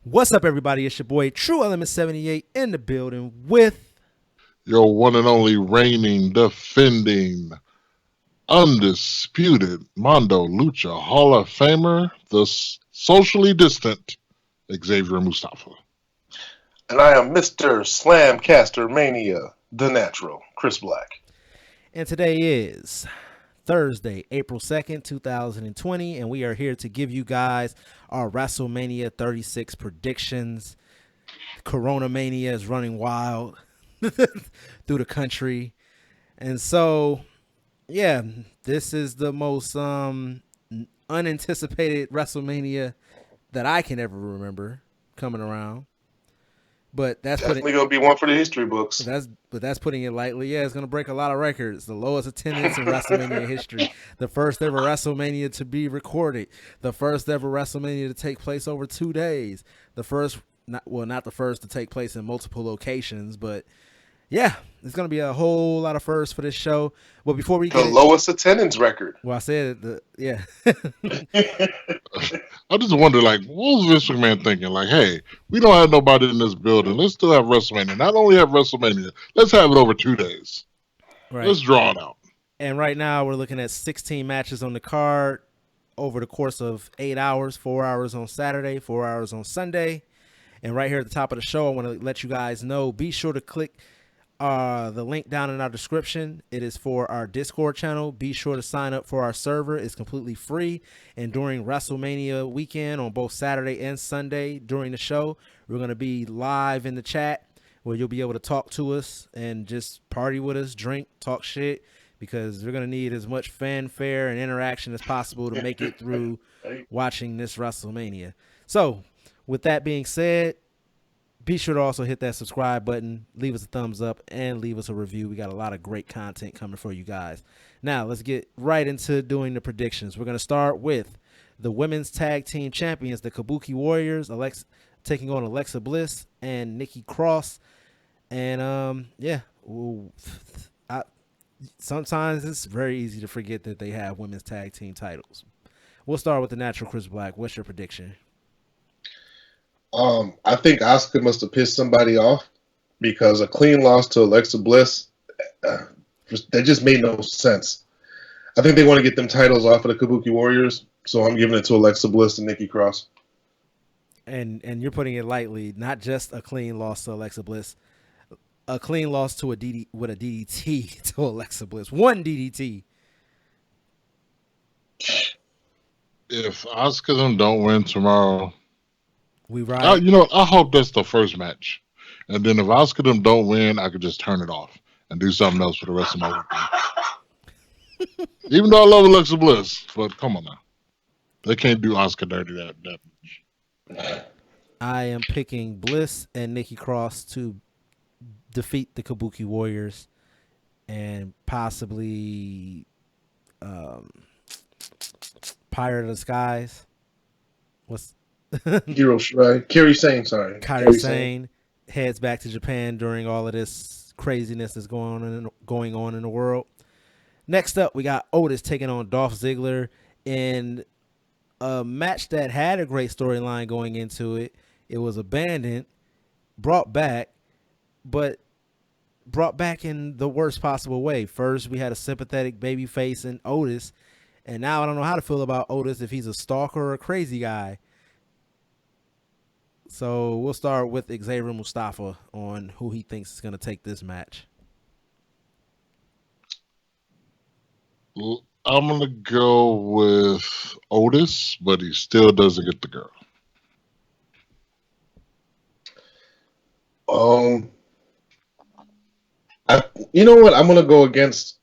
What's up, everybody? It's your boy Tru Element 78 in the building with Your one and only reigning, defending, undisputed Mondo Lucha Hall of Famer, the socially distant Xavier Mustafa. And I am Mr. Slamcaster Mania, the natural, Chris Black. and today is Thursday, April 2nd, 2020, and we are here to give you guys our WrestleMania 36 predictions. Corona Mania is running wild through the country. And so, yeah, this is the most unanticipated WrestleMania that I can ever remember coming around. But that's definitely going to be one for the history books. That's putting it lightly. Yeah, it's going to break a lot of records. The lowest attendance in WrestleMania history. The first ever WrestleMania to be recorded. The first ever WrestleMania to take place over 2 days. The first, not the first to take place in multiple locations, but yeah, it's going to be a whole lot of firsts for this show. Well, before we get the lowest attendance record. Well, I said yeah. I just wonder, what was Vince McMahon thinking? Hey, we don't have nobody in this building. Let's still have WrestleMania. Not only have WrestleMania, let's have it over 2 days. Right. Let's draw it out. And right now we're looking at 16 matches on the card over the course of 8 hours, 4 hours on Saturday, 4 hours on Sunday. And right here at the top of the show, I want to let you guys know, be sure to click the link down in our description. It is for our Discord channel. Be sure to sign up for our server. It's completely free. And during WrestleMania weekend on both Saturday and Sunday during the show, we're going to be live in the chat where you'll be able to talk to us and just party with us, drink, talk shit, because we're going to need as much fanfare and interaction as possible to make it through watching this WrestleMania. So with that being said, be sure to also hit that subscribe button, leave us a thumbs up, and leave us a review. We got a lot of great content coming for you guys. Now, let's get right into doing the predictions. We're going to start with the women's tag team champions, the Kabuki Warriors, taking on Alexa Bliss and Nikki Cross. And, sometimes it's very easy to forget that they have women's tag team titles. We'll start with the natural Chris Black. What's your prediction? I think Asuka must have pissed somebody off because a clean loss to Alexa Bliss, that just made no sense. I think they want to get them titles off of the Kabuki Warriors, so I'm giving it to Alexa Bliss and Nikki Cross. And you're putting it lightly, not just a clean loss to Alexa Bliss, a clean loss to with a DDT to Alexa Bliss. One DDT. If Asuka them don't win tomorrow, we ride. I hope that's the first match. And then if Asuka them don't win, I could just turn it off and do something else for the rest of my weekend. Even though I love Alexa Bliss, but come on now. They can't do Asuka dirty that much. I am picking Bliss and Nikki Cross to defeat the Kabuki Warriors and possibly Pirate of the Skies. Hiro Shirai. Kairi Sane heads back to Japan during all of this craziness that's going on in the world. Next up, we got Otis taking on Dolph Ziggler in a match that had a great storyline going into it. It was abandoned, brought back, but brought back in the worst possible way. First, we had a sympathetic babyface in Otis, and now I don't know how to feel about Otis, if he's a stalker or a crazy guy. So we'll start with Xavier Mustafa on who he thinks is going to take this match. I'm going to go with Otis, but he still doesn't get the girl. You know what? I'm going to go against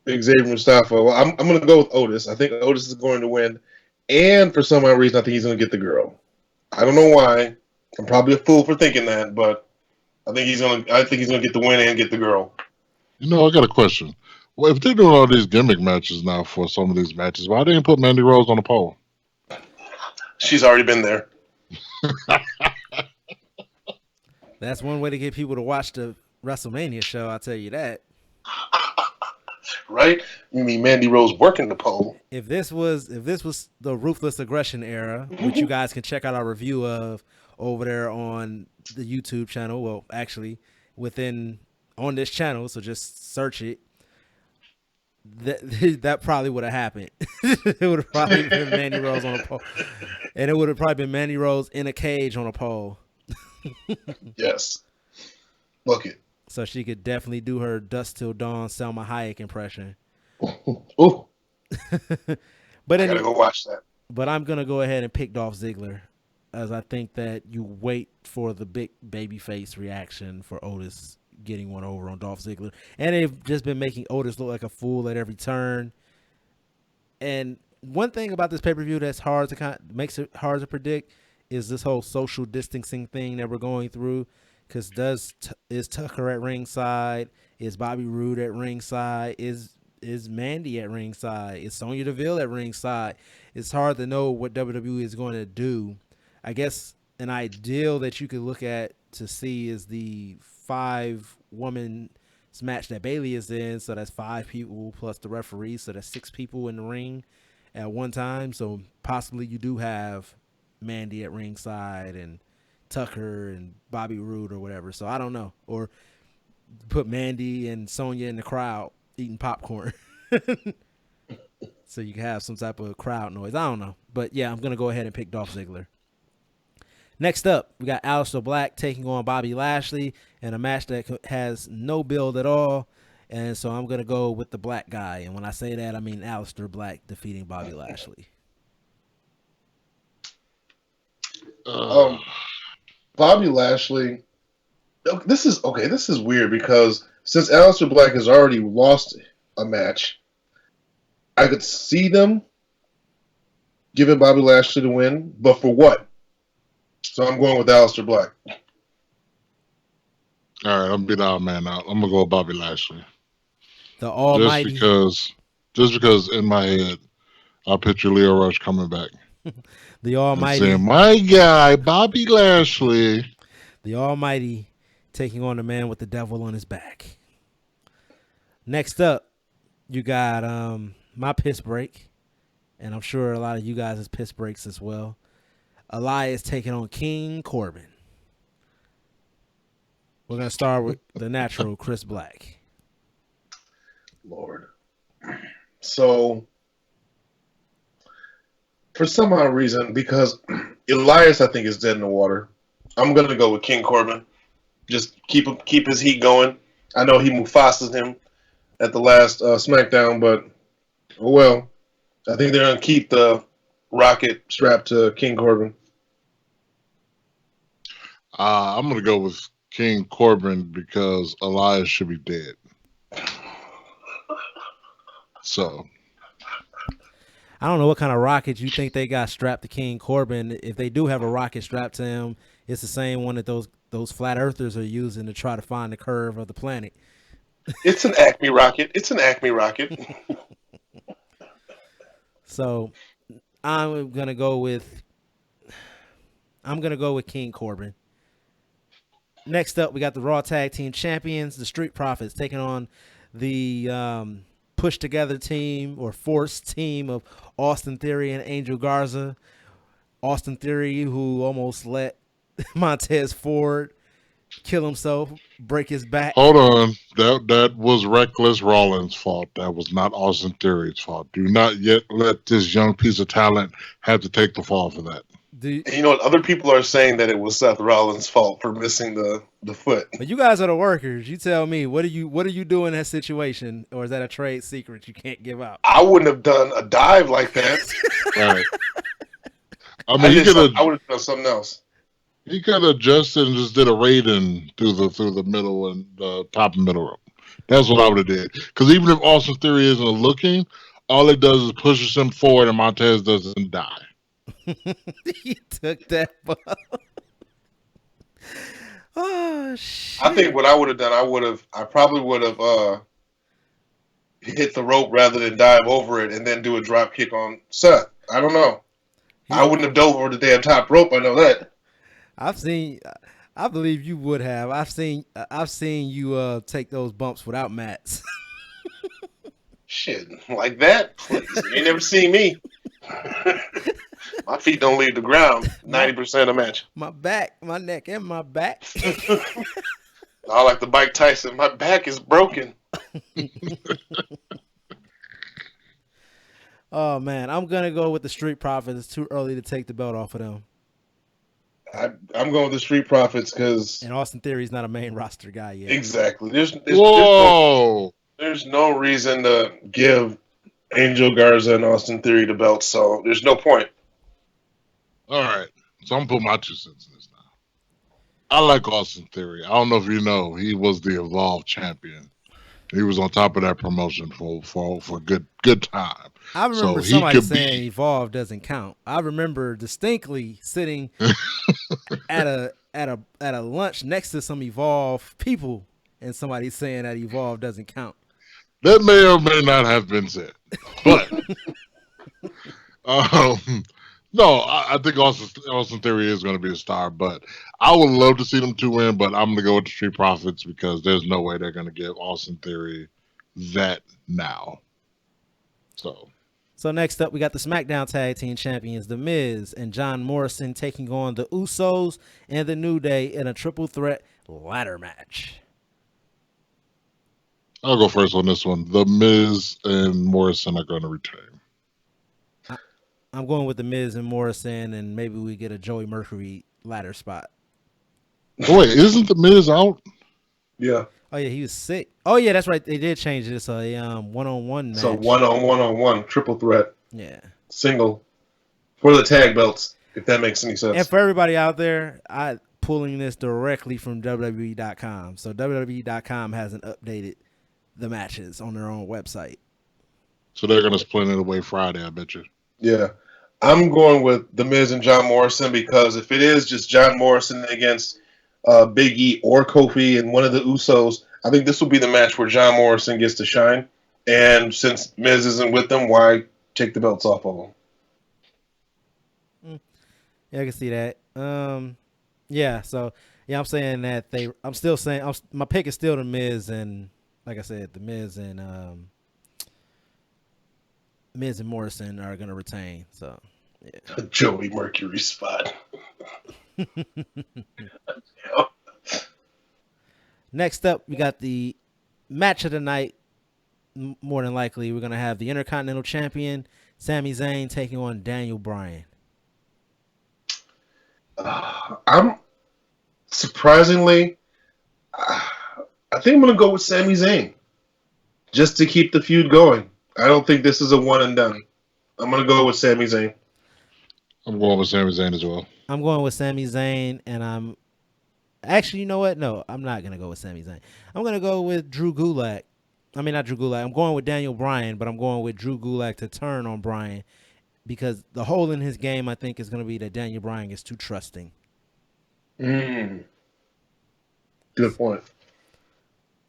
Xavier Mustafa. Well, I'm going to go with Otis. I think Otis is going to win. And for some odd reason, I think he's going to get the girl. I don't know why. I'm probably a fool for thinking that, but I think he's gonna get the win and get the girl. I got a question. Well, if they're doing all these gimmick matches now for some of these matches, why didn't put Mandy Rose on the pole? She's already been there. That's one way to get people to watch the WrestleMania show, I'll tell you that. right? You mean Mandy Rose working the pole? If this was the Ruthless Aggression era, which you guys can check out our review of over there on the YouTube channel. Well, actually, on this channel, so just search it. That probably would have happened. It would have probably been Mandy Rose on a pole, and it would have probably been Mandy Rose in a cage on a pole. Yes, book it. So she could definitely do her Dust Till Dawn Selma Hayek impression. Ooh, But I gotta go watch that. But I'm gonna go ahead and pick Dolph Ziggler, as I think that you wait for the big babyface reaction for Otis getting one over on Dolph Ziggler, and they've just been making Otis look like a fool at every turn. And one thing about this pay-per-view that's makes it hard to predict is this whole social distancing thing that we're going through. Because is Tucker at ringside? Is Bobby Roode at ringside? Is Mandy at ringside? Is Sonya Deville at ringside? It's hard to know what WWE is going to do. I guess an ideal that you could look at to see is the 5-woman match that Bayley is in. So that's 5 people plus the referee. So that's 6 people in the ring at one time. So possibly you do have Mandy at ringside and Tucker and Bobby Roode or whatever. So I don't know. Or put Mandy and Sonya in the crowd eating popcorn. So you can have some type of crowd noise. I don't know. But yeah, I'm going to go ahead and pick Dolph Ziggler. Next up, we got Aleister Black taking on Bobby Lashley in a match that has no build at all. And so I'm going to go with the black guy. And when I say that, I mean Aleister Black defeating Bobby Lashley. Bobby Lashley. This is weird because since Aleister Black has already lost a match, I could see them giving Bobby Lashley the win, but for what? So I'm going with Aleister Black. All right, I'm being out, man. I'm gonna go with Bobby Lashley. The Almighty. Just because in my head, I picture Leo Rush coming back. The Almighty. Saying, my guy, Bobby Lashley. The Almighty taking on the man with the devil on his back. Next up, you got my piss break. And I'm sure a lot of you guys' piss breaks as well. Elias taking on King Corbin. We're going to start with the natural Chris Black. Lord. So, for some odd reason, because Elias, I think, is dead in the water, I'm going to go with King Corbin. Just keep his heat going. I know he Mufasa's him at the last SmackDown, but, oh well. I think they're going to keep the rocket strapped to King Corbin. I'm going to go with King Corbin because Elias should be dead. So I don't know what kind of rocket you think they got strapped to King Corbin. If they do have a rocket strapped to him, it's the same one that those flat earthers are using to try to find the curve of the planet. It's an Acme rocket. So I'm gonna go with King Corbin. Next up, we got the Raw Tag Team Champions, the Street Profits, taking on the push together team or force team of Austin Theory and Angel Garza. Austin Theory, who almost let Montez Ford kill himself, break his back. Hold on. That was Reckless Rollins' fault. That was not Austin Theory's fault. Do not yet let this young piece of talent have to take the fall for that. You know what? Other people are saying that it was Seth Rollins' fault for missing the foot. But you guys are the workers. You tell me, what do you do in that situation, or is that a trade secret you can't give out? I wouldn't have done a dive like that. Right. I mean, I would have done something else. He could have adjusted and just did a raiding through the middle and the top and middle rope. That's what I would have did. Because even if Austin Theory isn't looking, all it does is pushes him forward and Montez doesn't die. He took that ball. Oh shit! I think what I would have done, I probably would have hit the rope rather than dive over it and then do a drop kick on Seth. I don't know. I wouldn't have dove over the damn top rope. I know that. I believe you would have. I've seen you take those bumps without mats. Shit, like that? Please. You ain't never seen me. My feet don't leave the ground 90% of the match. My back, my neck, and my back. I like the Mike Tyson. My back is broken. Oh man, I'm gonna go with the Street Profits. It's too early to take the belt off of them. I'm going with the Street Profits because And Austin Theory's not a main roster guy yet. exactly. Whoa! There's no reason to give Angel Garza and Austin Theory the belt, so there's no point. All right, so I'm putting my 2 cents in this now. I like Austin Theory. I don't know if you know, he was the Evolve champion. He was on top of that promotion for good time. I remember So somebody saying Evolve doesn't count. I remember distinctly sitting at a lunch next to some Evolve people and somebody saying that Evolve doesn't count. That may or may not have been said, but no, I think Austin Theory is going to be a star. But I would love to see them 2 win, but I'm going to go with the Street Profits because there's no way they're going to give Austin Theory that now. So next up, we got the SmackDown Tag Team Champions, The Miz and John Morrison, taking on the Usos and the New Day in a triple threat ladder match. I'll go first on this one. The Miz and Morrison are going to retain. I'm going with The Miz and Morrison, and maybe we get a Joey Mercury ladder spot. Oh, wait, isn't The Miz out? Yeah. Oh yeah, he was sick. Oh yeah, that's right. They did change it. It's a one-on-one match. So one-on-one triple threat. Yeah. Single for the tag belts, if that makes any sense. And for everybody out there, I'm pulling this directly from WWE.com. So WWE.com hasn't updated the matches on their own website. So they're going to split it away Friday, I bet you. Yeah. I'm going with The Miz and John Morrison because if it is just John Morrison against Big E or Kofi and one of the Usos, I think this will be the match where John Morrison gets to shine. And since Miz isn't with them, why take the belts off of them? Yeah, I can see that. Yeah, so yeah, I'm saying that I'm still saying my pick is still The Miz, and like I said, The Miz and Morrison are gonna retain. So yeah. Joey Mercury spot. Next up, we got the match of the night. More than likely, we're gonna have the Intercontinental Champion Sami Zayn taking on Daniel Bryan. I'm surprisingly, I think I'm going to go with Sami Zayn just to keep the feud going. I don't think this is a one and done. I'm going to go with Sami Zayn. I'm going with Sami Zayn as well. I'm going with Sami Zayn, and I'm actually, you know what? No, I'm not going to go with Sami Zayn. I'm going to go with Drew Gulak. I mean, not Drew Gulak. I'm going with Daniel Bryan, but I'm going with Drew Gulak to turn on Bryan because the hole in his game, I think, is going to be that Daniel Bryan is too trusting. Good point.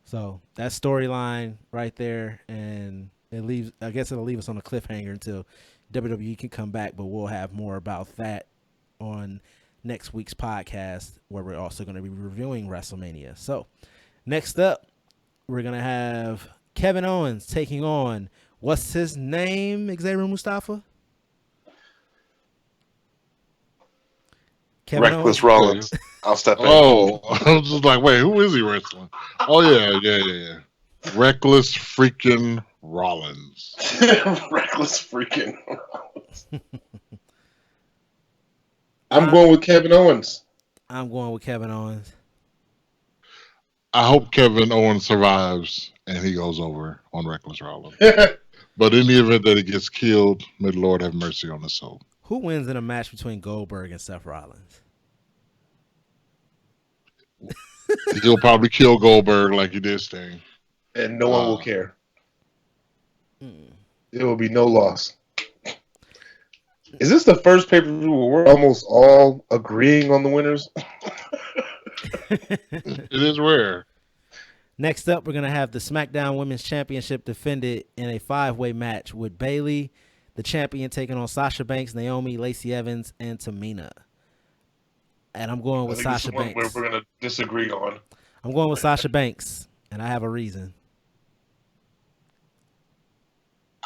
So that storyline right there, and I guess it'll leave us on a cliffhanger until WWE can come back, but we'll have more about that on next week's podcast, where we're also going to be reviewing WrestleMania. So next up, we're going to have Kevin Owens taking on, what's his name, Xavier Mustafa? Kevin Reckless Owens. Rollins. I'll step in. Oh, I was just like, wait, who is he wrestling? Oh, yeah. Reckless freaking Rollins. Reckless freaking Rollins. I'm going with Kevin Owens. I'm going with Kevin Owens. I hope Kevin Owens survives and he goes over on Reckless Rollins. But in the event that he gets killed, may the Lord have mercy on his soul. Who wins in a match between Goldberg and Seth Rollins? He'll probably kill Goldberg like he did Sting. And no one will care. There will be no loss. Is this the first pay-per-view where we're almost all agreeing on the winners? It is rare. Next up, we're going to have the SmackDown Women's Championship defended in a 5-way match with Bayley, the champion, taking on Sasha Banks, Naomi, Lacey Evans, and Tamina. And I'm going with Sasha Banks. We're going to disagree on. I'm going with Sasha Banks, and I have a reason.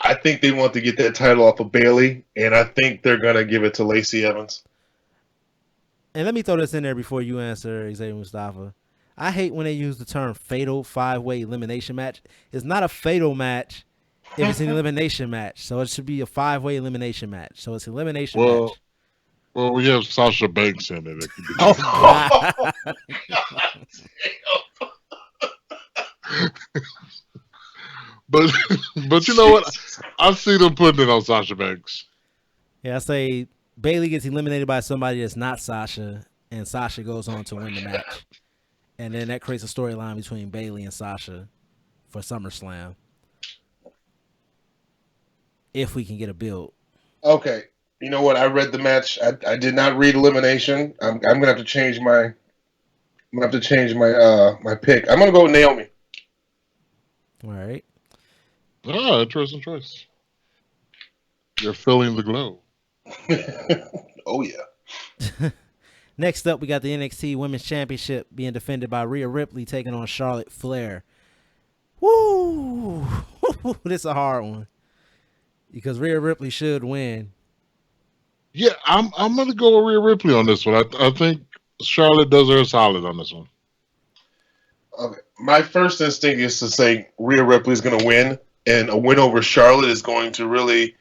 I think they want to get that title off of Bailey, and I think they're gonna give it to Lacey Evans. And let me throw this in there before you answer, Xavier Mustafa. I hate when they use the term fatal 5-way elimination match. It's not a fatal match if it's an elimination match. So it should be a 5-way elimination match. So it's an elimination match. Well, we have Sasha Banks in it. It could be Oh, God. but you know what? I see them putting it on Sasha Banks. Yeah, I say Bailey gets eliminated by somebody that's not Sasha, and Sasha goes on to win the match. And then that creates a storyline between Bailey and Sasha for SummerSlam. If we can get a build. Okay, you know what? I read the match. I did not read elimination. I'm gonna have to change my. I'm gonna have to change my pick. I'm gonna go with Naomi. All right. Ah, interesting choice. You're feeling the glow. Oh yeah. Next up, we got the NXT Women's Championship being defended by Rhea Ripley taking on Charlotte Flair. Woo! This is a hard one because Rhea Ripley should win. Yeah, I'm gonna go with Rhea Ripley on this one. I think Charlotte does her solid on this one. Okay. My first instinct is to say Rhea Ripley is going to win, and a win over Charlotte is going to really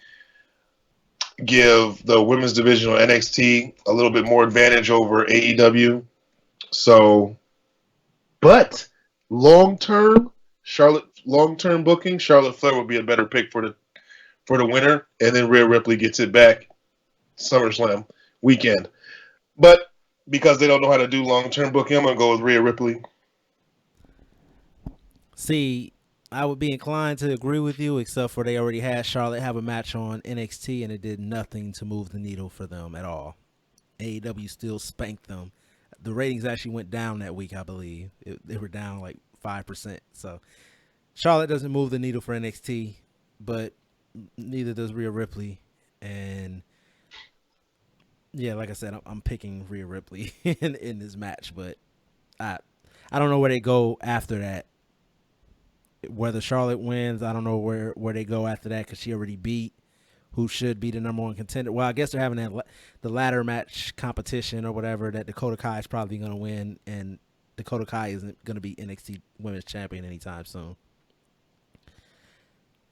give the women's division on NXT a little bit more advantage over AEW. So, but long term booking, Charlotte Flair would be a better pick for the winner, and then Rhea Ripley gets it back SummerSlam weekend. But because they don't know how to do long term booking, I'm going to go with Rhea Ripley. See, I would be inclined to agree with you, except for they already had Charlotte have a match on NXT, and it did nothing to move the needle for them at all. AEW still spanked them. The ratings actually went down that week, I believe. They were down like 5%. So Charlotte doesn't move the needle for NXT, but neither does Rhea Ripley. And yeah, like I said, I'm picking Rhea Ripley in this match, but I don't know where they go after that. Whether Charlotte wins, I don't know where they go after that because she already beat who should be the number one contender. Well, I guess they're having the ladder match competition or whatever that Dakota Kai is probably going to win, and Dakota Kai isn't going to be NXT Women's Champion anytime soon.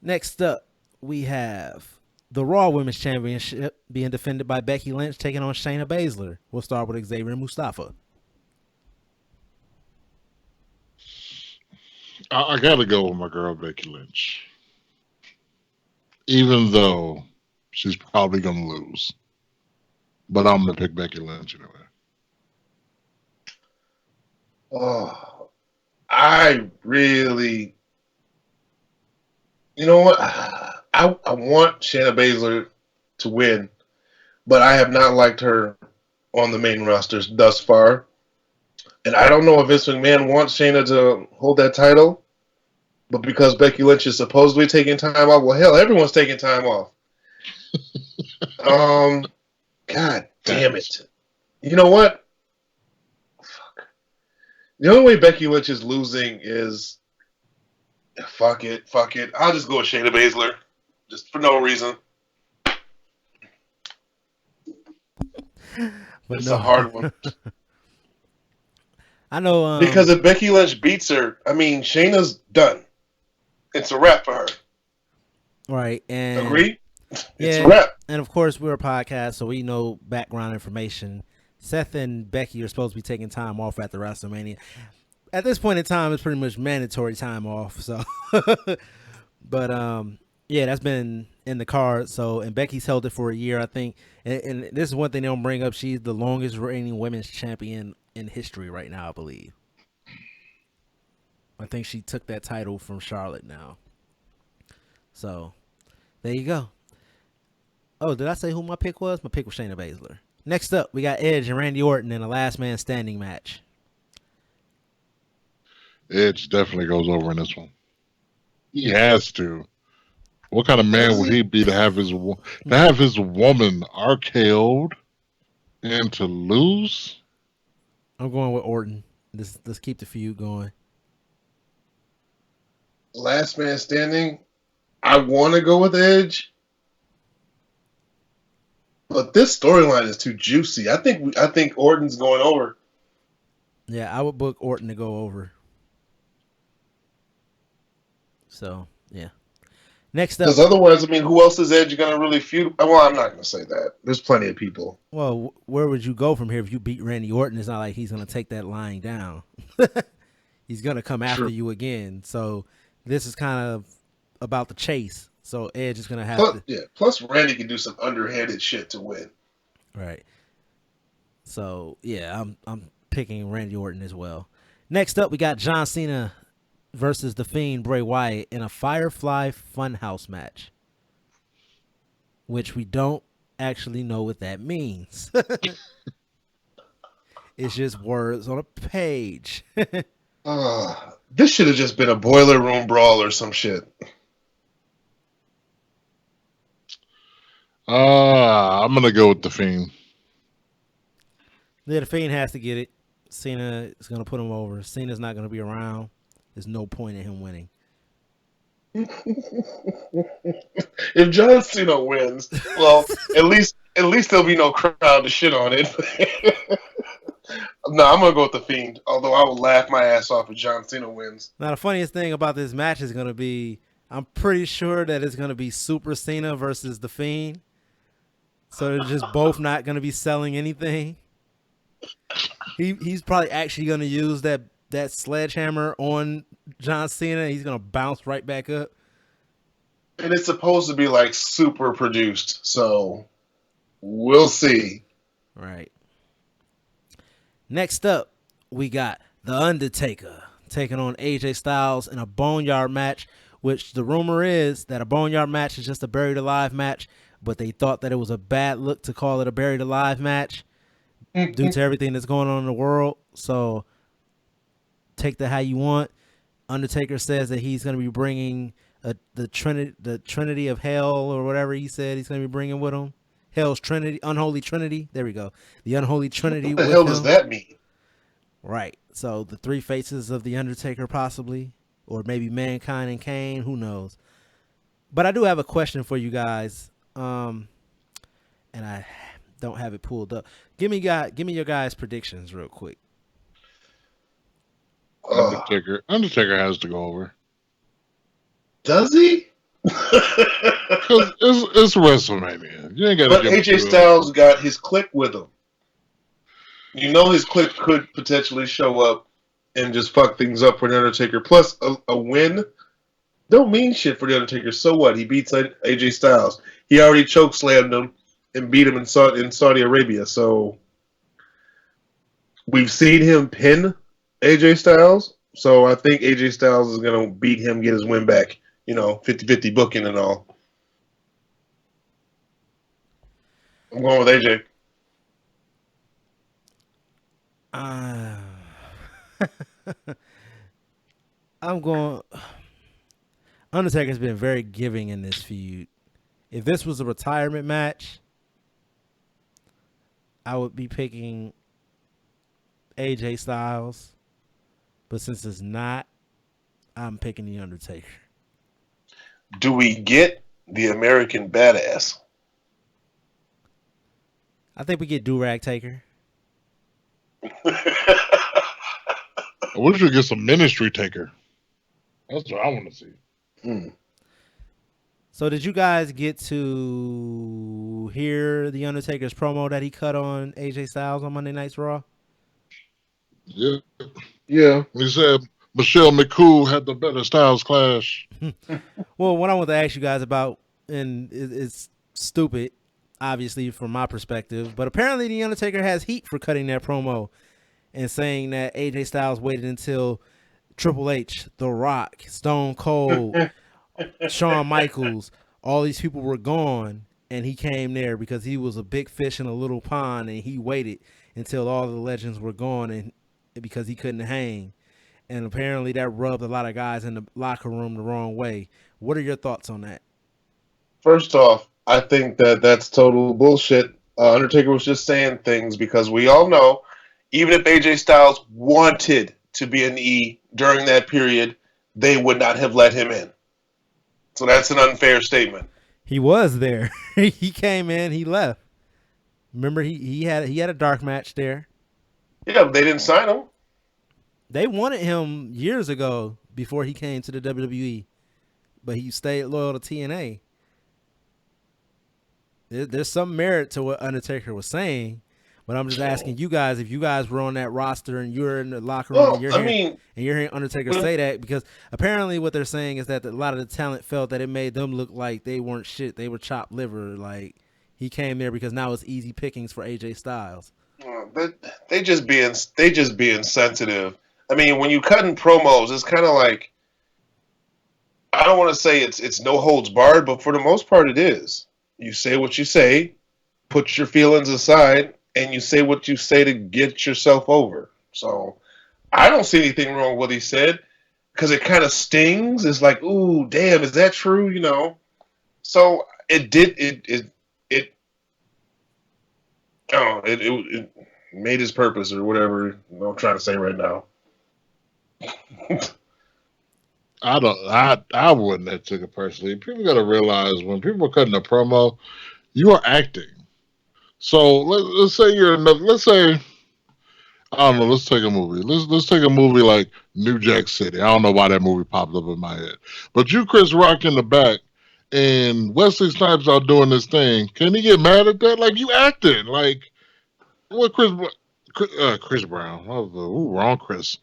Next up, we have the Raw Women's Championship being defended by Becky Lynch taking on Shayna Baszler. We'll start with Xavier and Mustafa. I gotta go with my girl Becky Lynch, even though she's probably gonna lose. But I'm gonna pick Becky Lynch anyway. Oh, I really, you know what? I want Shayna Baszler to win, but I have not liked her on the main rosters thus far. And I don't know if Vince McMahon wants Shayna to hold that title, but because Becky Lynch is supposedly taking time off, well, hell, everyone's taking time off. God damn it. You know what? Fuck. The only way Becky Lynch is losing is fuck it. I'll just go with Shayna Baszler, just for no reason. But it's no. a hard one. I know because if Becky Lynch beats her, I mean, Shayna's done. It's a wrap for her. Right. And agree? It's yeah, a wrap. And of course, we're a podcast, so we know background information. Seth and Becky are supposed to be taking time off after WrestleMania. At this point in time, it's pretty much mandatory time off. So, but yeah, that's been in the cards. So, and Becky's held it for a year, I think. And this is one thing they don't bring up. She's the longest reigning women's champion in history right now, I believe. I think she took that title from Charlotte now. So, there you go. Oh, did I say who my pick was? My pick was Shayna Baszler. Next up, we got Edge and Randy Orton in a last man standing match. Edge definitely goes over in this one. He has to. What kind of man would he be to have his woman RKO'd and to lose? I'm going with Orton. Let's keep the feud going. Last man standing. I want to go with Edge, but this storyline is too juicy. I think Orton's going over. Yeah, I would book Orton to go over. So, yeah. Next up. Because otherwise, I mean, who else is Edge going to really feud? Well, I'm not going to say that. There's plenty of people. Well, where would you go from here if you beat Randy Orton? It's not like he's going to take that line down. He's going to come after you again. So this is kind of about the chase. So Edge is going to have to. Yeah. Plus, Randy can do some underhanded shit to win. Right. So yeah, I'm picking Randy Orton as well. Next up, we got John Cena versus The Fiend Bray Wyatt in a Firefly Funhouse match, which we don't actually know what that means. It's just words on a page. This should have just been a boiler room brawl or some shit. I'm gonna go with the Fiend. Yeah, the Fiend has to get it. Cena is going to put him over. Cena's not going to be around. There's no point in him winning. If John Cena wins, well, at least there'll be no crowd to shit on it. No, I'm gonna go with the Fiend. Although I will laugh my ass off if John Cena wins. Now the funniest thing about this match is going to be, I'm pretty sure that it's going to be Super Cena versus the Fiend. So they're just both not going to be selling anything. He's probably actually going to use that sledgehammer on John Cena. He's going to bounce right back up. And it's supposed to be like super produced, so we'll see. Right. Next up, we got The Undertaker taking on AJ Styles in a Boneyard match, which the rumor is that a Boneyard match is just a Buried Alive match, but they thought that it was a bad look to call it a Buried Alive match due to everything that's going on in the world. So take that how you want. Undertaker says that he's going to be bringing the Trinity of Hell or whatever he said he's going to be bringing with him. Hell's Trinity, Unholy Trinity. There we go. The Unholy Trinity. What the hell does that mean? Right. So the three faces of the Undertaker possibly, or maybe Mankind and Kane. Who knows? But I do have a question for you guys, and I don't have it pulled up. Give me your guys' predictions real quick. Undertaker has to go over. Does he? Because it's WrestleMania. You ain't got. But AJ Styles got his clique with him. You know his clique could potentially show up and just fuck things up for the Undertaker. Plus, a win don't mean shit for the Undertaker. So what? He beats AJ Styles. He already chokeslammed him and beat him in Saudi Arabia. So we've seen him pin AJ Styles. So I think AJ Styles is going to beat him, get his win back. 50-50 booking and all. I'm going with AJ. I'm going. Undertaker's been very giving in this feud. If this was a retirement match, I would be picking AJ Styles. But since it's not, I'm picking The Undertaker. Do we get the American Badass? I think we get Do-Rag Taker. I wish we get some Ministry Taker. That's what I want to see. So did you guys get to hear the Undertaker's promo that he cut on AJ Styles on Monday Night's Raw? Yeah. Yeah. He said Michelle McCool had the better Styles Clash. Well, what I want to ask you guys about, and it's stupid, obviously, from my perspective, but apparently the Undertaker has heat for cutting that promo and saying that AJ Styles waited until Triple H, The Rock, Stone Cold, Shawn Michaels, all these people were gone, and he came there because he was a big fish in a little pond, and he waited until all the legends were gone, and because he couldn't hang. And apparently that rubbed a lot of guys in the locker room the wrong way. What are your thoughts on that? First off, I think that's total bullshit. Undertaker was just saying things because we all know, even if AJ Styles wanted to be an E during that period, they would not have let him in. So that's an unfair statement. He was there. He came in, he left. Remember, he had a dark match there. Yeah, but they didn't sign him. They wanted him years ago before he came to the WWE, but he stayed loyal to TNA. There's some merit to what Undertaker was saying, but I'm just asking you guys if you guys were on that roster and you're in the locker room and you're hearing Undertaker say that, because apparently what they're saying is that a lot of the talent felt that it made them look like they weren't shit. They were chopped liver. Like he came there because now it's easy pickings for AJ Styles. They just being sensitive. I mean, when you cutting promos, it's kind of like, I don't want to say it's no holds barred, but for the most part, it is. You say what you say, put your feelings aside, and you say what you say to get yourself over. So I don't see anything wrong with what he said, because it kind of stings. It's like, ooh, damn, is that true? You know. So it I don't know, it made his purpose or whatever I'm trying to say right now. I wouldn't have took it personally. People got to realize when people are cutting a promo, you are acting. So let's say let's say, I don't know, let's take a movie. Let's take a movie like New Jack City. I don't know why that movie popped up in my head. But you Chris Rock in the back and Wesley Snipes out doing this thing. Can he get mad at that? Like, you acting. Like, what Chris Brown. Wrong Chris.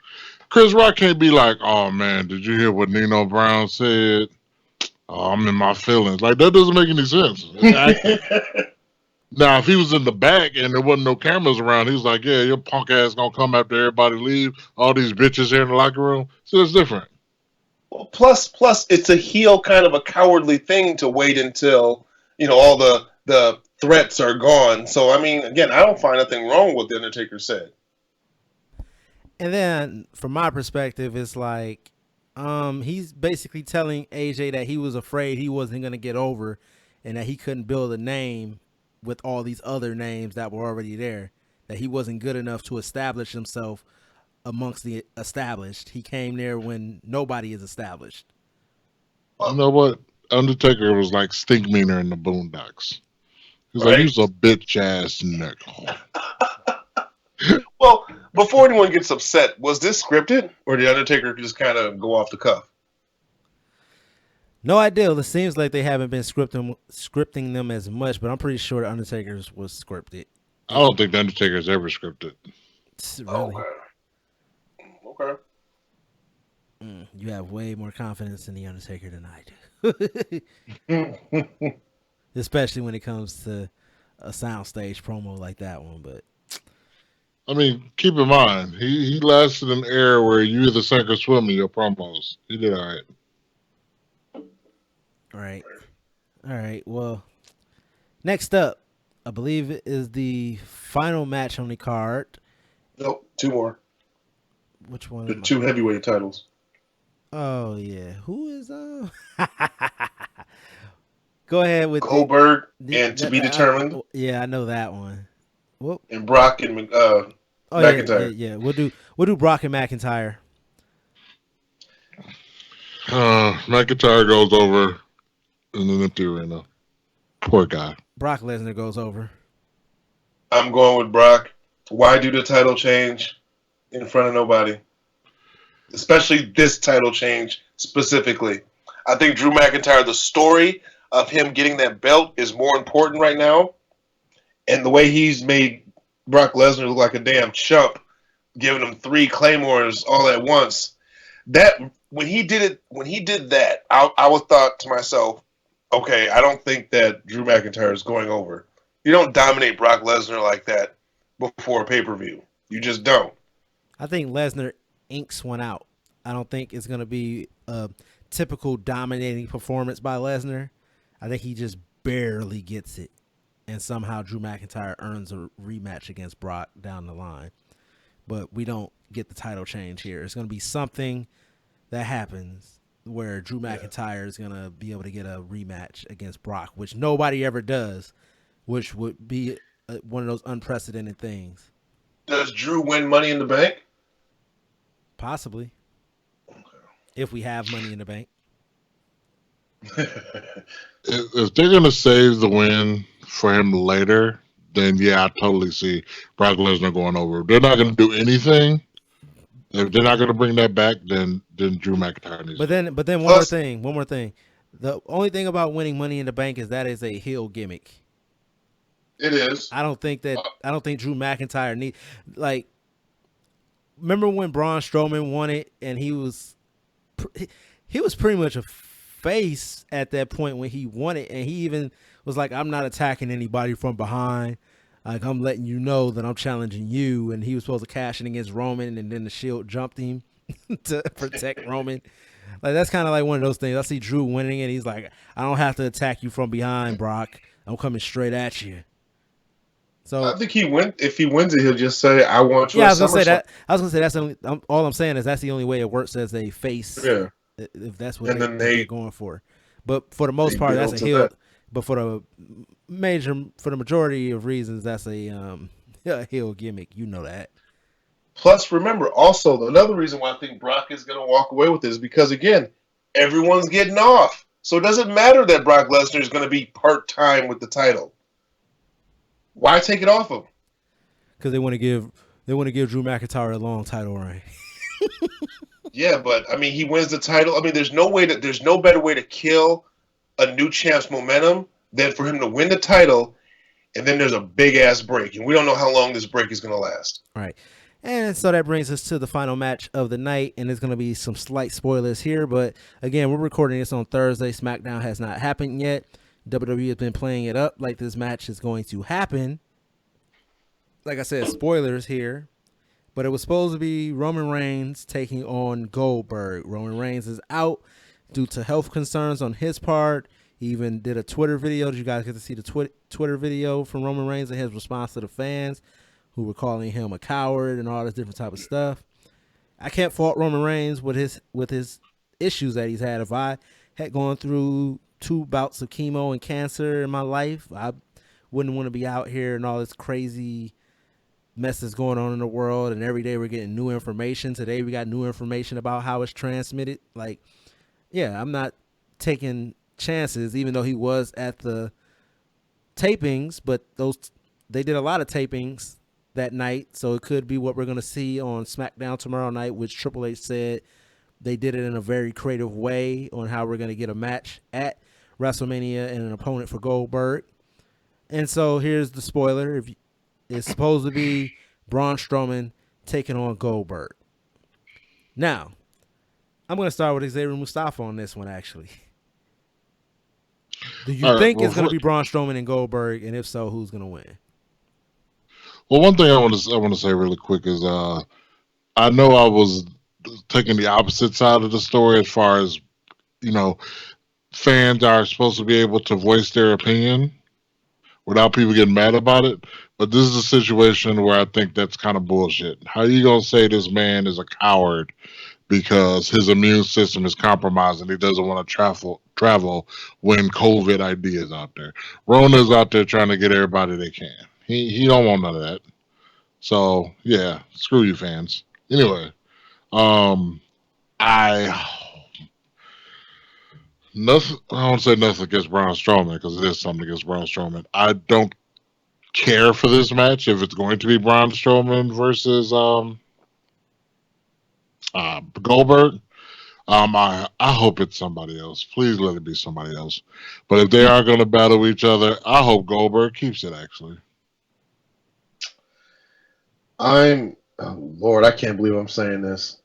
Chris Rock can't be like, oh man, did you hear what Nino Brown said? Oh, I'm in my feelings. Like, that doesn't make any sense. It's acting. Now, if he was in the back and there wasn't no cameras around, he was like, yeah, your punk ass gonna come after everybody leave. All these bitches here in the locker room. So it's different. Well, plus, it's a heel kind of a cowardly thing to wait until, all the threats are gone. So, I mean, again, I don't find nothing wrong with what the Undertaker said. And then, from my perspective, it's like he's basically telling AJ that he was afraid he wasn't going to get over and that he couldn't build a name with all these other names that were already there, that he wasn't good enough to establish himself amongst the established. He came there when nobody is established. You know what? Undertaker was like Stink Meaner in the Boondocks. He was Right? like, he was a bitch ass nigga. Well, before anyone gets upset, was this scripted, or did Undertaker just kind of go off the cuff? No idea. It seems like they haven't been scripting them as much, but I'm pretty sure the Undertaker's was scripted. I don't think the Undertaker's ever scripted. Really? Okay. You have way more confidence in the Undertaker than I do. Especially when it comes to a soundstage promo like that one. But I mean, keep in mind, he lasted an era where you either sink or swim in your promos. He did all right. All right. Well, next up, I believe it is the final match on the card. Nope, two more. Which one? The two heavyweight titles. Oh yeah, who is Go ahead with Goldberg and to be determined. Yeah, I know that one. Whoop. And Brock and McIntyre. Yeah. We'll do Brock and McIntyre. McIntyre goes over in an empty arena. Poor guy. Brock Lesnar goes over. I'm going with Brock. Why do the title change in front of nobody? Especially this title change specifically. I think Drew McIntyre, the story of him getting that belt is more important right now. And the way he's made Brock Lesnar look like a damn chump, giving him 3 claymores all at once. That when he did that, I was thought to myself, okay, I don't think that Drew McIntyre is going over. You don't dominate Brock Lesnar like that before a pay-per-view. You just don't. I think Lesnar inks one out. I don't think it's going to be a typical dominating performance by Lesnar. I think he just barely gets it. And somehow Drew McIntyre earns a rematch against Brock down the line. But we don't get the title change here. It's going to be something that happens where Drew McIntyre is going to be able to get a rematch against Brock, which nobody ever does, which would be one of those unprecedented things. Does Drew win Money in the Bank? Possibly. Okay. If we have Money in the Bank. If they're gonna save the win for him later, then yeah, I totally see Brock Lesnar going over. If they're not gonna do anything, if they're not gonna bring that back, then Drew McIntyre needs But to. then one more thing. The only thing about winning Money in the Bank is that is a heel gimmick. It is. I don't think Drew McIntyre need like. Remember when Braun Strowman won it and he was pretty much a face at that point when he won it, and he even was like, "I'm not attacking anybody from behind. Like I'm letting you know that I'm challenging you." And he was supposed to cash in against Roman, and then the Shield jumped him to protect Roman. Like that's kind of like one of those things. I see Drew winning, and he's like, "I don't have to attack you from behind, Brock. I'm coming straight at you." So I think if he wins it, he'll just say, "I want you." yeah, at I was gonna say SummerSlam." that. I was gonna say that's the only, all I'm saying is that's the only way it works as a face, Yeah, if that's what and then they're going for. But for the most they part, that's a build to heel. that. But for the majority of reasons, that's a a heel gimmick. You know that. Plus, remember, also another reason why I think Brock is going to walk away with this is because again, everyone's getting off, so it doesn't matter that Brock Lesnar is going to be part-time with the title. Why take it off him? Because they want to give Drew McIntyre a long title reign. Yeah, but I mean, he wins the title. I mean, there's no better way to kill a new champ's momentum than for him to win the title, and then there's a big ass break, and we don't know how long this break is going to last. All right. And so that brings us to the final match of the night, and there's going to be some slight spoilers here, but again, we're recording this on Thursday. SmackDown has not happened yet. WWE has been playing it up like this match is going to happen. Like I said, spoilers here, but it was supposed to be Roman Reigns taking on Goldberg. Roman Reigns is out due to health concerns on his part. He even did a Twitter video. Did you guys get to see the Twitter video from Roman Reigns and his response to the fans who were calling him a coward and all this different type of stuff? I can't fault Roman Reigns with his issues that he's had. If I had gone through 2 bouts of chemo and cancer in my life, I wouldn't want to be out here and all this crazy mess that's going on in the world, and every day we're getting new information. Today we got new information about how it's transmitted. Like, yeah, I'm not taking chances, even though he was at the tapings, but they did a lot of tapings that night, so it could be what we're going to see on SmackDown tomorrow night, which Triple H said they did it in a very creative way on how we're going to get a match at WrestleMania and an opponent for Goldberg. And so here's the spoiler. It's supposed to be Braun Strowman taking on Goldberg. Now, I'm going to start with Xavier Mustafa on this one, actually. Do you think it's going to be Braun Strowman and Goldberg, and if so, who's going to win? Well, one thing I want to say really quick is I know I was taking the opposite side of the story as far as, fans are supposed to be able to voice their opinion without people getting mad about it. But this is a situation where I think that's kind of bullshit. How are you going to say this man is a coward because his immune system is compromised and he doesn't want to travel when COVID ID is out there? Rona's out there trying to get everybody they can. He don't want none of that. So yeah, screw you fans. Anyway, I nothing. I don't say nothing against Braun Strowman because it is something against Braun Strowman. I don't care for this match if it's going to be Braun Strowman versus Goldberg. I hope it's somebody else. Please let it be somebody else. But if they are going to battle each other, I hope Goldberg keeps it. Actually, Oh Lord, I can't believe I'm saying this.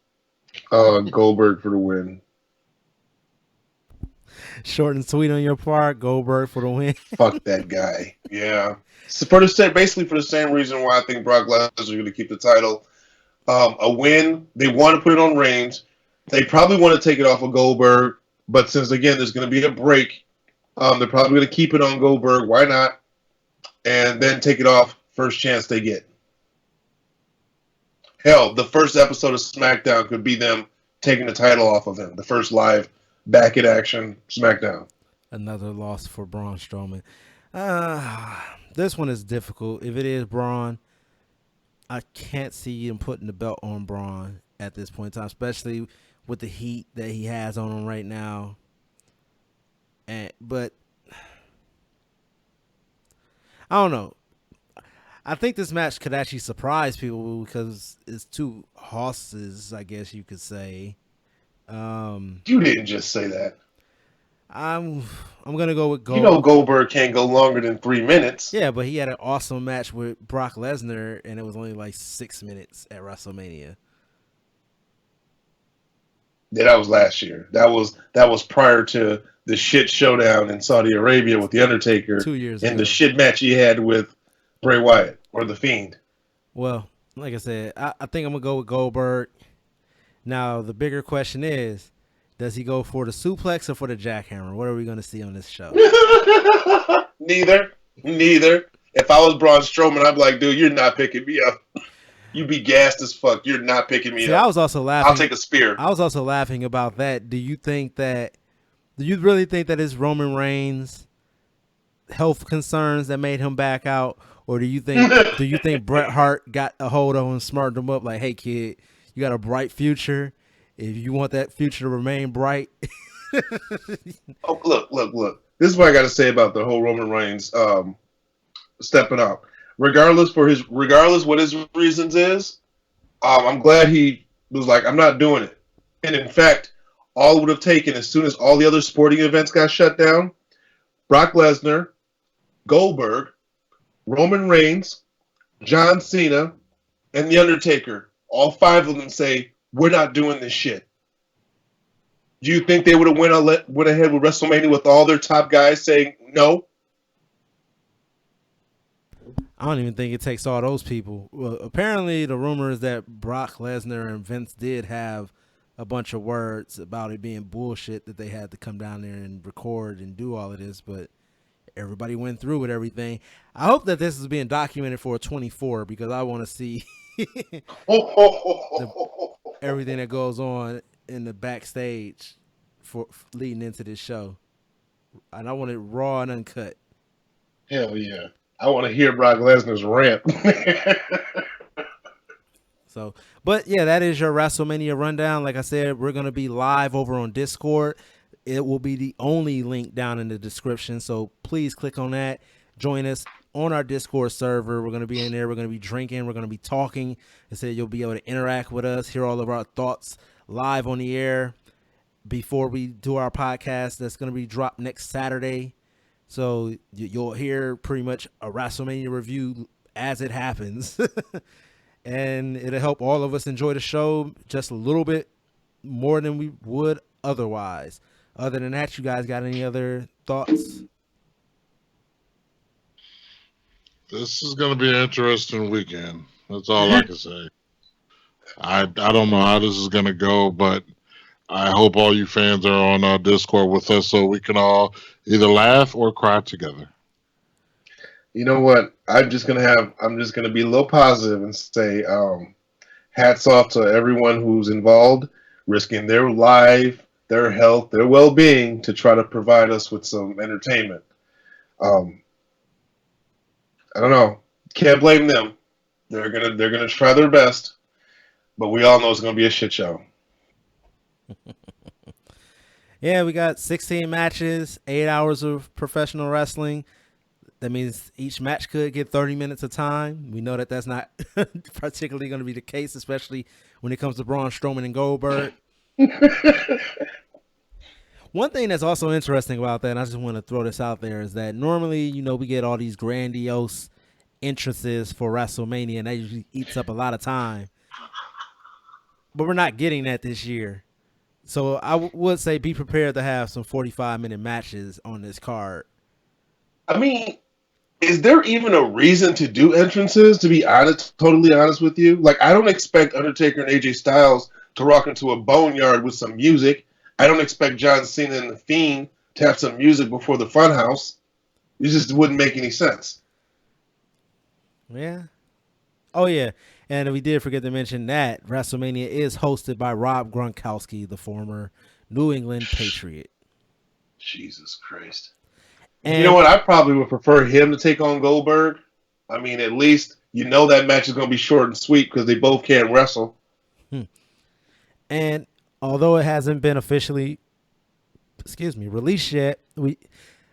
Goldberg for the win. Short and sweet on your part. Goldberg for the win. Fuck that guy. Yeah. So basically for the same reason why I think Brock Lesnar is going to keep the title. A win. They want to put it on Reigns. They probably want to take it off of Goldberg, but since again there's going to be a break, they're probably going to keep it on Goldberg. Why not? And then take it off first chance they get. Hell, the first episode of SmackDown could be them taking the title off of him. The first live back in action SmackDown. Another loss for Braun Strowman. This one is difficult. If it is Braun, I can't see him putting the belt on Braun at this point in time, especially with the heat that he has on him right now. But I don't know. I think this match could actually surprise people because it's two horses, I guess you could say. You didn't just say that. I'm gonna go with You know Goldberg can't go longer than 3 minutes. Yeah, but he had an awesome match with Brock Lesnar, and it was only like 6 minutes at WrestleMania. Yeah, that was last year. That was prior to the shit showdown in Saudi Arabia with the Undertaker. 2 years and ago. the shit match he had with Bray Wyatt or the Fiend. Well, like I said, I think I'm gonna go with Goldberg. Now the bigger question is, does he go for the suplex or for the jackhammer? What are we gonna see on this show? Neither. If I was Braun Strowman, I'd be like, dude, you're not picking me up. You be gassed as fuck. You're not picking me up. I was also laughing. I'll take a spear. I was also laughing about that. Do you really think that it's Roman Reigns' health concerns that made him back out, or do you think Bret Hart got a hold of him and smartened him up like, hey kid, you got a bright future. If you want that future to remain bright. Oh, look. This is what I got to say about the whole Roman Reigns stepping up. Regardless what his reasons is, I'm glad he was like, I'm not doing it. And in fact, all it would have taken as soon as all the other sporting events got shut down, Brock Lesnar, Goldberg, Roman Reigns, John Cena, and The Undertaker, all 5 of them say, we're not doing this shit. Do you think they would have went ahead with WrestleMania with all their top guys saying no? I don't even think it takes all those people. Well, apparently the rumor is that Brock Lesnar and Vince did have a bunch of words about it being bullshit that they had to come down there and record and do all of this, but everybody went through with everything. I hope that this is being documented for a 24 because I want to see everything that goes on in the backstage for leading into this show. And I want it raw and uncut. Hell yeah. I want to hear Brock Lesnar's rant. So, but yeah, that is your WrestleMania rundown. Like I said, we're going to be live over on Discord. It will be the only link down in the description. So please click on that. Join us on our Discord server. We're going to be in there. We're going to be drinking. We're going to be talking. I said you'll be able to interact with us, hear all of our thoughts live on the air before we do our podcast. That's going to be dropped next Saturday. So you'll hear pretty much a WrestleMania review as it happens. And it'll help all of us enjoy the show just a little bit more than we would otherwise. Other than that, you guys got any other thoughts? This is going to be an interesting weekend. That's all I can say. I don't know how this is going to go, but I hope all you fans are on our Discord with us so we can all either laugh or cry together. You know what? I'm just gonna be a little positive and say, hats off to everyone who's involved, risking their life, their health, their well-being to try to provide us with some entertainment. I don't know. Can't blame them. They're gonna try their best, but we all know it's gonna be a shit show. Yeah, we got 16 matches, 8 hours of professional wrestling. That means each match could get 30 minutes of time. We know that that's not particularly going to be the case, especially when it comes to Braun Strowman and Goldberg. One thing that's also interesting about that, and I just want to throw this out there, is that normally, we get all these grandiose entrances for WrestleMania, and that usually eats up a lot of time. But we're not getting that this year. So I would say be prepared to have some 45-minute matches on this card. I mean, is there even a reason to do entrances, to be honest, totally honest with you? Like, I don't expect Undertaker and AJ Styles to rock into a boneyard with some music. I don't expect John Cena and The Fiend to have some music before the Funhouse. It just wouldn't make any sense. Yeah. Oh, yeah. And we did forget to mention that WrestleMania is hosted by Rob Gronkowski, the former New England Patriot. Jesus Christ. And you know what? I probably would prefer him to take on Goldberg. I mean, at least that match is going to be short and sweet because they both can't wrestle. And although it hasn't been officially released yet.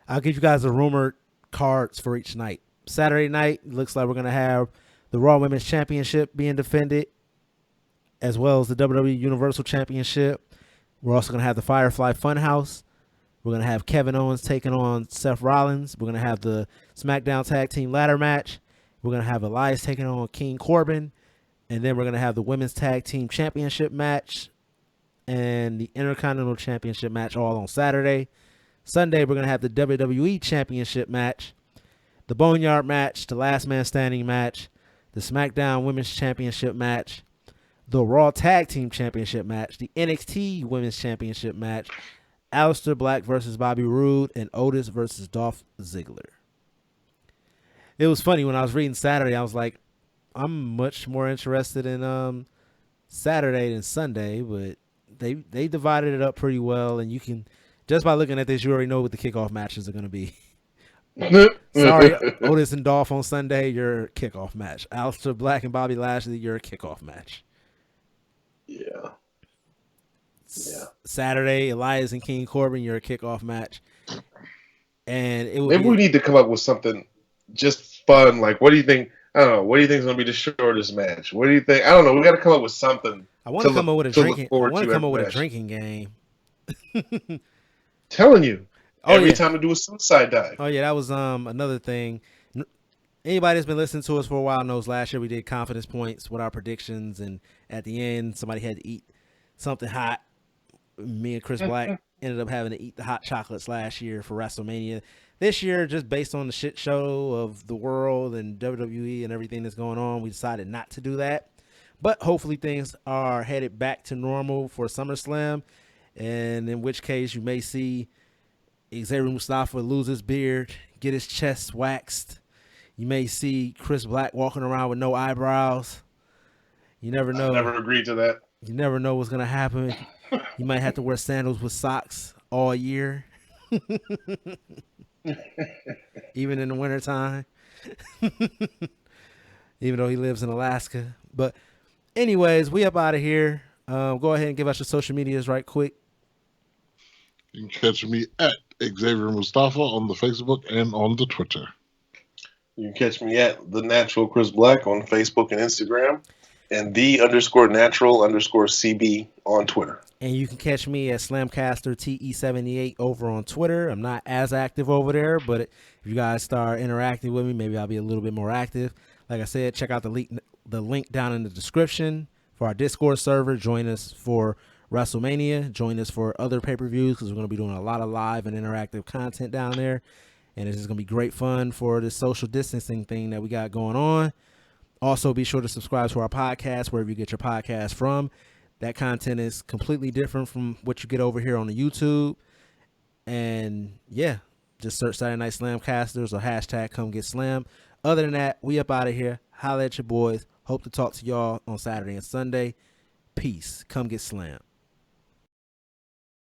I'll give you guys the rumored cards for each night. Saturday night looks like we're gonna have the Raw Women's Championship being defended, as well as the WWE Universal Championship. We're also gonna have the Firefly Funhouse. We're gonna have Kevin Owens taking on Seth Rollins. We're gonna have the SmackDown Tag Team Ladder match. We're gonna have Elias taking on King Corbin, and then we're gonna have the Women's Tag Team Championship match and the Intercontinental Championship match all on Saturday. Sunday, we're going to have the WWE Championship match, the Boneyard match, the Last Man Standing match, the SmackDown Women's Championship match, the Raw Tag Team Championship match, the NXT Women's Championship match, Aleister Black versus Bobby Roode, and Otis versus Dolph Ziggler. It was funny when I was reading Saturday, I was like, I'm much more interested in Saturday than Sunday, but they divided it up pretty well, and you can, just by looking at this, you already know what the kickoff matches are going to be. Sorry, Otis and Dolph on Sunday, your kickoff match. Aleister Black and Bobby Lashley, your kickoff match. Yeah. Saturday, Elias and King Corbin, your kickoff match. And it would maybe we need to come up with something just fun. Like, what do you think? I don't know. What do you think is going to be the shortest match? What do you think? I don't know. We got to come up with something. I want to come up with a drinking. I want to come up with a drinking game. Telling you, every time to do a suicide dive. Oh yeah, that was another thing. Anybody that's been listening to us for a while knows last year we did confidence points with our predictions, and at the end somebody had to eat something hot. Me and Chris Black ended up having to eat the hot chocolates last year for WrestleMania. This year, just based on the shit show of the world and WWE and everything that's going on, we decided not to do that. But hopefully things are headed back to normal for SummerSlam, and in which case you may see Xavier Mustafa lose his beard, get his chest waxed. You may see Chris Black walking around with no eyebrows. You never know. I never agreed to that. You never know what's going to happen. You might have to wear sandals with socks all year. Even in the wintertime. Even though he lives in Alaska. But anyways, we up out of here. Go ahead and give us your social medias right quick. You can catch me at Xavier Mustafa on the Facebook and on the Twitter. You can catch me at The Natural Chris Black on Facebook and Instagram, and _natural_CB on Twitter. And you can catch me at Slamcaster TE78 over on Twitter. I'm not as active over there, but if you guys start interacting with me, maybe I'll be a little bit more active. Like I said, check out the link down in the description for our Discord server. Join us for WrestleMania. Join us for other pay-per-views because we're going to be doing a lot of live and interactive content down there. And it's just going to be great fun for this social distancing thing that we got going on. Also, be sure to subscribe to our podcast wherever you get your podcast from. That content is completely different from what you get over here on the YouTube. And yeah, just search Saturday Night Slamcasters or hashtag Come Get Slam. Other than that, we up out of here. Holla at your boys. Hope to talk to y'all on Saturday and Sunday. Peace. Come get slammed.